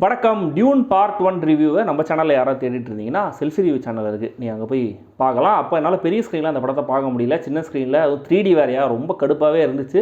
வணக்கம். Tune part 1 ரிவ்யூவை நம்ம சேனலில் யாராவது தேடிட்டு இருந்தீங்கன்னா செல்ஃபி ரிவ்யூ சேனல் இருக்குது, நீ அங்கே போய் பார்க்கலாம். அப்போ என்னால் பெரிய ஸ்க்ரீனில் அந்த படத்தை பார்க்க முடியல, சின்ன ஸ்க்ரீனில் அதுவும் 3D வேறையா ரொம்ப கடுப்பாகவே இருந்துச்சு.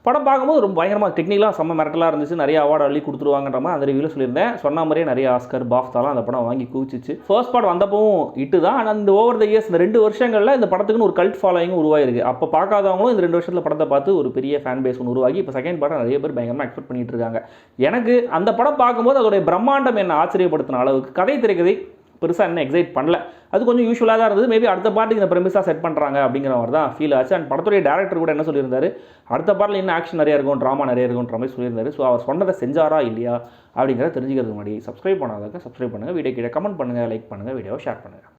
படம் பார்க்கும்போது ரொம்ப பயங்கரமாக டெக்னிக்கலாக செம்ம மிரட்டலாக இருந்துச்சு. நிறைய அவார்டு அள்ளி கொடுத்துருவாங்கன்ற மாதிரி அந்த ரிவ்யூவில் சொல்லியிருந்தேன். சொன்ன மாதிரியே நிறைய ஆஸ்கர் பாஃப்தாலாம் அந்த படம் வாங்கி குவிச்சிச்சு. ஃபர்ஸ்ட் பார்ட் வந்தப்பவும் இட்டு தான். ஆனால் இந்த ஓவர் த இயர்ஸ் இந்த 2 வருஷங்களில் இந்த படத்துக்குன்னு ஒரு கல்ட் ஃபாலோயிங் உருவாயிருக்கு. அப்போ பார்க்காதவங்களும் இந்த 2 வருஷத்தில் படத்தை பார்த்து ஒரு பெரிய ஃபேன் பேஸ் ஒன்று உருவாகி இப்போ செகண்ட் பார்ட்டை நிறைய பேர் பயங்கரமாக எக்ஸ்பெக்ட் பண்ணிட்டு இருக்காங்க. எனக்கு அந்த படம் பார்க்கும்போது அதோடைய பிரம்மாண்டம் என்ன ஆச்சரியப்படுத்தின அளவுக்கு கதை திரைக்கதை பெருசாக என்ன எக்ஸைட் பண்ணல. அது கொஞ்சம் யூஸ்வலாக தான் இருந்தது. மேபி அடுத்த பார்ட்டுக்கு இந்த ப்ரெமிஸாக செட் பண்ணுறாங்க அப்படிங்கிற மாதிரி தான் ஃபீல் ஆச்சு. அண்ட் படத்துடைய டேரக்டர் கூட என்ன சொல்லியிருந்தாரு, அடுத்த பார்ட்டில் இன்னும் ஆக்ஷன் நிறைய இருக்கும், ட்ராமா நிறைய இருக்கும்ன்ற மாதிரி சொல்லியிருந்தாரு. ஸோ அவர் சொன்னதை செஞ்சாரா இல்லையா அப்படிங்கிறத தெரிஞ்சுக்கிறதுக்கு முன்னாடி சப்ஸ்கிரைப் பண்ணாதவங்க சப்ஸ்கிரைப் பண்ணுங்கள், வீடியோ கீழே கமெண்ட் பண்ணுங்கள், லைக் பண்ணுங்கள், வீடியோவை ஷேர் பண்ணுங்கள்.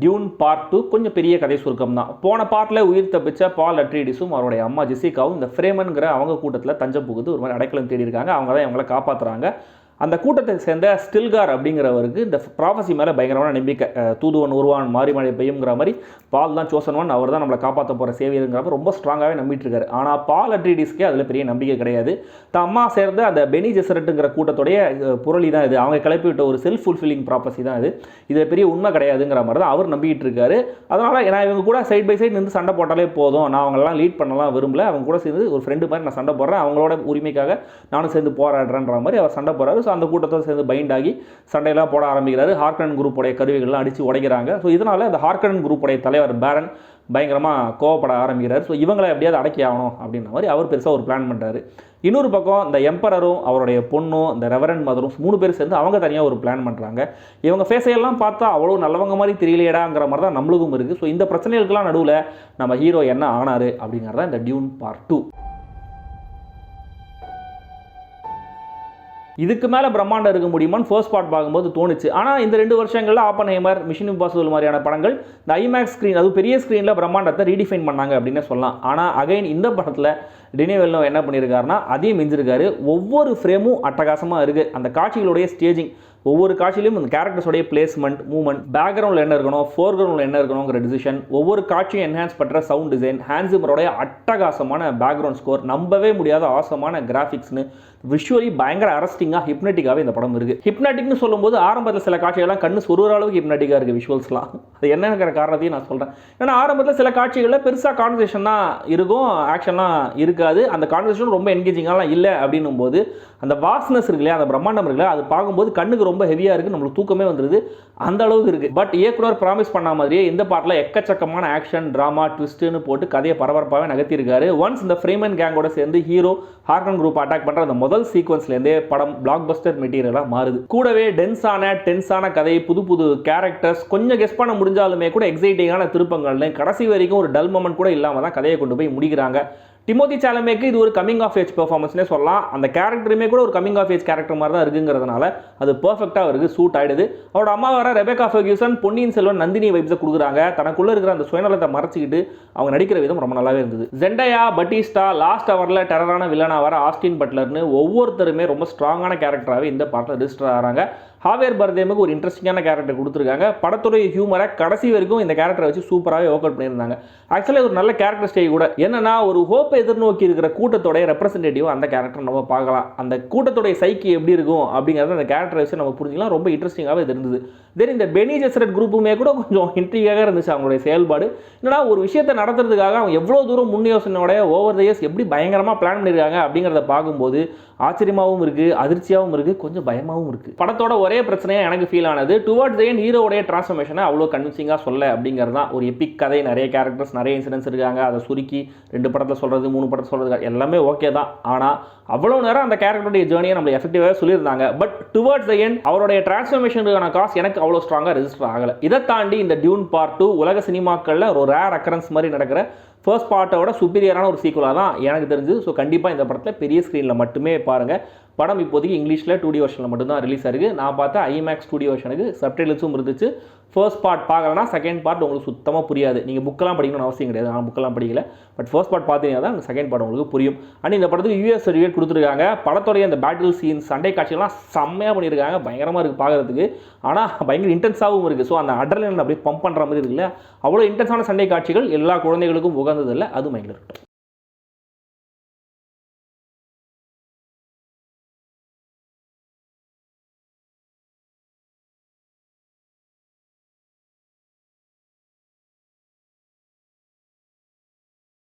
டியூன் பார்ட் 2 கொஞ்சம் பெரிய கதை சுருக்கம் தான். போன பார்ட்டில் உயிர் தப்பிச்ச பால் அட்ரீடிஸும் அவருடைய அம்மா ஜெசிகாவும் இந்த ஃப்ரேமன்கிற அவங்க கூட்டத்தில் தஞ்சம் புகுது ஒரு மாதிரி அடைக்கலம் தேடி இருக்காங்க. அவங்க தான் இவங்களை காப்பாற்றுறாங்க. அந்த கூட்டத்தை சேர்ந்த ஸ்டில்கார் அப்படிங்கிறவருக்கு இந்த ப்ராஃபஸி மேலே பயங்கரமான நம்பிக்கை. தூதுவன் உருவான் மாறி மழை பெய்யுங்கிற மாதிரி பால் தான் சோசன்வான், அவர் தான் நம்மளை காப்பாற்ற போகிற சேவியருங்கிறப்ப ரொம்ப ஸ்ட்ராங்காகவே நம்பிட்டு இருக்காரு. ஆனால் பால் அட்ரீடிஸ்க்கே அதில் பெரிய நம்பிக்கை கிடையாது. தான் அம்மா சேர்ந்த அந்த பெனி ஜெசரட்டுங்கிற கூட்டத்துடைய புரளி தான் இது, அவங்க கிளப்பி விட்ட ஒரு செல்ஃப் ஃபுல்ஃபில்லிங் ப்ராஃபஸி தான் இது, இது பெரிய உண்மை கிடையாதுங்கிற மாதிரி தான் அவர் நம்பிக்கிட்டு இருக்காரு. அதனால் நான் இவங்க கூட சைட் பை சைட் நின்று சண்டை போட்டாலே போதும், நான் அவங்களெல்லாம் லீட் பண்ணலாம் விரும்பல, அவங்க கூட சேர்ந்து ஒரு ஃப்ரெண்டு மாதிரி நான் சண்டை போடுறேன், அவங்களோட உரிமைக்காக நானும் சேர்ந்து போராடுறேன்ற மாதிரி அவர் சண்டை போடுறாரு. ஸோ அந்த கூட்டத்தோடு சேர்ந்து பைண்ட் ஆகி சண்டையெல்லாம் போட ஆரம்பிக்கிறாரு. ஹார்கனன் குரூப்போடைய கருவிகள்லாம் அடித்து உடைக்கிறாங்க. ஸோ இதனால் இந்த ஹார்கனன் குரூப்போடைய தலைவர் பேரன் பயங்கரமாக கோவப்பட ஆரம்பிக்கிறார். ஸோ இவங்களை எப்படியாவது அடக்கி ஆகணும் அப்படின்ற மாதிரி அவர் பெருசாக ஒரு பிளான் பண்ணுறாரு. இன்னொரு பக்கம் இந்த எம்பரரும் அவருடைய பொண்ணும் இந்த ரெவரண்ட் மதரும் 3 பேர் சேர்ந்து அவங்க தனியாக ஒரு பிளான் பண்ணுறாங்க. இவங்க ஃபேஸையெல்லாம் பார்த்தா அவ்வளோ நல்லவங்க மாதிரி தெரியலையடாங்கிற மாதிரி தான் நம்மளுக்கும் இருக்குது. ஸோ இந்த பிரச்சனைகளுக்கெல்லாம் நடுவில் நம்ம ஹீரோ என்ன ஆனார் அப்படிங்கிறதான் இந்த டியூன் பார்ட் 2. இதுக்கு மேலே பிரம்மாண்டம் இருக்க முடியுமான்னு ஃபர்ஸ்ட் பார்ட் பார்க்கும்போது தோணுச்சு. ஆனால் இந்த 2 வருஷங்களில் ஆப்பன்ஹைமர், மிஷன் இம்பாசிபிள் மாதிரியான படங்கள் இந்த ஐமேக்ஸ் ஸ்க்ரீன், அது பெரிய ஸ்க்ரீனில் பிரம்மாண்டத்தை ரீடிஃபைன் பண்ணாங்க அப்படின்னு சொல்லலாம். ஆனால் அகைன் இந்த படத்தில் டெனி வில்னவ் என்ன பண்ணியிருக்காருன்னா அதையும் மிஞ்சிருக்காரு. ஒவ்வொரு ஃப்ரேமும் அட்டகாசமாக இருக்குது. அந்த காட்சிகளுடைய ஸ்டேஜிங், ஒவ்வொரு காட்சியிலும் இந்த கேரக்டர்ஸோடைய பிளேஸ்மெண்ட், மூவ்மெண்ட், பேக்ரவுண்டில் என்ன இருக்கணும், ஃபோர் கிரவுண்டில் என்ன இருக்கணுங்கிற டிசிஷன், ஒவ்வொரு காட்சியும் என்ஹான்ஸ் பண்ணுற சவுண்ட் டிசைன், ஹான்ஸ் ஜிம்மரோடைய அட்டகாசமான பேக்ரவுண்ட் ஸ்கோர், நம்பவே முடியாத ஆசமான கிராஃபிக்ஸ்னு விஷுவலி பயங்கர அரஸ்டிங்காக ஹிப்னட்டிக்காகவே இந்த படம் இருக்குது. ஹிப்னாட்டிக்னு சொல்லும்போது ஆரம்பத்தில் சில காட்சிகள்லாம் கண்ணு சொருகிற அளவுக்கு ஹிப்னாட்டிக்காக இருக்குது விஷுவல்ஸ்லாம். அது என்னங்கிற காரணத்தையும் நான் சொல்கிறேன். ஏன்னா ஆரம்பத்தில் சில காட்சிகளில் பெருசாக கான்வர்சேஷன் தான் இருக்கும், ஆக்ஷன்லாம் இருக்காது. அந்த கான்வர்சேஷன் ரொம்ப என்கேஜிங்காலாம் இல்லை அப்படின்னும் போது அந்த வாஸ்னஸ் இருக்கு இல்லையா, அந்த பிரம்மாண்டம் இருக்குல்ல, அது பார்க்கும்போது கண்ணுக்கு ரொம்ப ஹெவியாக இருக்குது, நம்மளுக்கு தூக்கமே வந்துடுது, அந்த அளவுக்கு இருக்குது. பட் இயக்குனர் ப்ராமிஸ் பண்ண மாதிரியே இந்த பாட்டில் எக்கச்சக்கமான ஆக்ஷன், ட்ராமா, ட்விஸ்ட்டுன்னு போட்டு கதையை பரபரப்பாகவே நகர்த்தியிருக்காரு. ஒன்ஸ் இந்த ஃப்ரேமன் கேங்கோட சேர்ந்து ஹீரோ ஹார்கன் குரூப் அட்டாக் பண்ணுற அந்த முதல் சீக்வன்ஸ்லேருந்தே படம் பிளாக் பஸ்டர் மெட்டீரியலாக மாறுது. கூடவே டென்ஸான கதை, புது புது கேரக்டர்ஸ், கொஞ்சம் கெஸ் பண்ண முடிஞ்சாலுமே கூட எக்ஸைட்டிங்கான திருப்பங்கள்னு கடைசி வரைக்கும் ஒரு டல் மொமெண்ட் கூட இல்லாமல் தான் கதையை கொண்டு போய் முடிக்கிறாங்க. டிமோதி சாலமேக்கு இது ஒரு கமிங் ஆஃப் ஏஜ் பெர்ஃபார்மன்ஸ்னே சொல்லலாம். அந்த கேரக்டருமே கூட ஒரு கமிங் ஆஃப் ஏஜ் கேரக்டர் மாதிரி தான் இருக்குங்கிறதுனால அது பெர்ஃபெக்டாக அவருக்கு சூட் ஆகிடுது. அவரோட அம்மா வர ரெபேக்கா ஃபெர்கியூசன் பொன்னியின் செல்வன் நந்தினி வைப்ஸை கொடுக்குறாங்க. தனக்குள்ளே இருக்கிற அந்த சுயநலத்தை மறைச்சிக்கிட்டு அவங்க நடிக்கிற விதம் ரொம்ப நல்லாவே இருந்தது. ஜெண்டயா, பட்டிஸ்டா, லாஸ்ட் அவரில் டெரரான வில்லனாக வர ஆஸ்டின் பட்லர்னு ஒவ்வொருத்தருமே ரொம்ப ஸ்ட்ராங்கான கேரக்டராகவே இந்த பாட்டில் ரெஜிஸ்டர் ஆகிறாங்க. ஹாவேர் பர்தேமுக்கு ஒரு இன்ட்ரெஸ்டிங்கான கேரக்டர் கொடுத்துருக்காங்க. படத்துடைய ஹியூமரை கடைசி வரைக்கும் இந்த கேரக்டரை வச்சு சூப்பராகவே ஒர்க் அவுட் பண்ணியிருந்தாங்க. ஆக்சுவலாக ஒரு நல்ல கேரக்டர் ஸ்டே கூட என்னன்னா, ஒரு ஹோப்பை எதிர்நோக்கி இருக்கிற கூட்டத்தோடைய ரெப்ரஸன்டேட்டிவ் அந்த கேரக்டர் நம்ம பார்க்கலாம். அந்த கூட்டத்துடைய சைக்கி எப்படி இருக்கும் அப்படிங்கிறத அந்த கேரக்டரை வச்சு நம்ம புரிஞ்சுக்கலாம். ரொம்ப இன்ட்ரெஸ்டிங்காகவே இருந்தது. தென் இந்த பெனி ஜெசரட் குரூப்புமே கூட கொஞ்சம் இன்ட்ரிகாக இருந்துச்சு அவங்களுடைய செயல்பாடு. என்னன்னா, ஒரு விஷயத்தை நடத்துறதுக்காக அவங்க எவ்வளோ தூரம் முன் யோசனையோட ஓவர் த இயர்ஸ் எப்படி பயங்கரமாக பிளான் பண்ணியிருக்காங்க அப்படிங்கிறத பார்க்கும்போது ஆச்சரியமாகவும் இருக்குது, அதிர்ச்சியாகவும் இருக்குது, கொஞ்சம் பயமாகவும் இருக்குது. படத்தோட ஒரே பிரச்சனையாக எனக்கு ஃபீல் ஆனது டுவர்ட்ஸ் தி எண்ட் ஹீரோடைய டிரான்ஸ்ஃபர்மேஷனை அவ்வளோ கன்வின்சிங்காக சொல்ல அப்படிங்கிறது தான். ஒரு எபிக் கதை, நிறைய கேரக்டர்ஸ், நிறைய இன்சிடென்ட்ஸ் இருக்காங்க, அதை சுருக்கி 2 படத்தில் சொல்கிறது, 3 படத்தில் சொல்கிறது எல்லாமே ஓகே தான். ஆனால் அவ்வளோ நேரம் அந்த கேரக்டருடைய ஜேர்னியை நம்ம எஃபெக்டிவாக சொல்லியிருந்தாங்க. பட் டுவர்ட்ஸ் தி எண்ட் அவருடைய டிரான்ஸ்ஃபர்மேஷனுக்கான காசு எனக்கு அவ்வளோ ஸ்ட்ராங்காக ரெஜிஸ்டர் ஆகலை. இதை தாண்டி இந்த டியூன் பார்ட் 2 உலக சினிமாக்களில் ஒரு ரேர் அக்கரன்ஸ் மாதிரி நடக்கிற ஃபர்ஸ்ட் பார்ட்டோட சுப்பீரியரான ஒரு சீக்குவலாக தான் எனக்கு தெரிஞ்சு. ஸோ கண்டிப்பாக இந்த படத்தில் பெரிய ஸ்க்ரீனில் மட்டுமே பாருங்கள். படம் இப்போதைக்கு இங்கிலீஷில் 2D வெர்ஷனில் மட்டும்தான் ரிலீஸ் ஆகிருக்கு. நான் பார்த்தா ஐமேக்ஸ் 2D வெர்ஷனுக்கு சப்டைட்டில்ஸும் இருந்துச்சு, ஃபர்ஸ்ட் பார்ட் பார்க்கலன்னா செகண்ட் பார்ட் உங்களுக்கு சுத்தமாக புரியாது. நீங்கள் புக்கெல்லாம் படிக்கணும்னு அவசியம் கிடையாது. நான் புக்கெல்லாம் படிக்கல, பட் ஃபர்ஸ்ட் பார்ட் பார்த்தீங்கன்னா தான் செகண்ட் பார்ட் உங்களுக்கு புரியும். அண்ட் இந்த படத்துக்கு யூஎஸ் சர்டிஃபிகேட் கொடுத்துருக்காங்க. படத்துடைய அந்த பேட்டில் சீன்ஸ், சண்டை காட்சிகள்லாம் செம்மையாக பண்ணியிருக்காங்க. பயங்கரமாக இருக்குது பார்க்குறதுக்கு. ஆனால் பயங்கர இன்டென்ஸாகவும் இருக்குது. ஸோ அந்த அட்ரலின் அப்படியே பம்ப் பண்ணுற மாதிரி இருக்குல்ல, அவ்வளோ இன்டென்ஸான சண்டை காட்சிகள் எல்லா குழந்தைகளுக்கும் உகந்ததில்லை. அது மைண்டில் இருக்கட்டும்.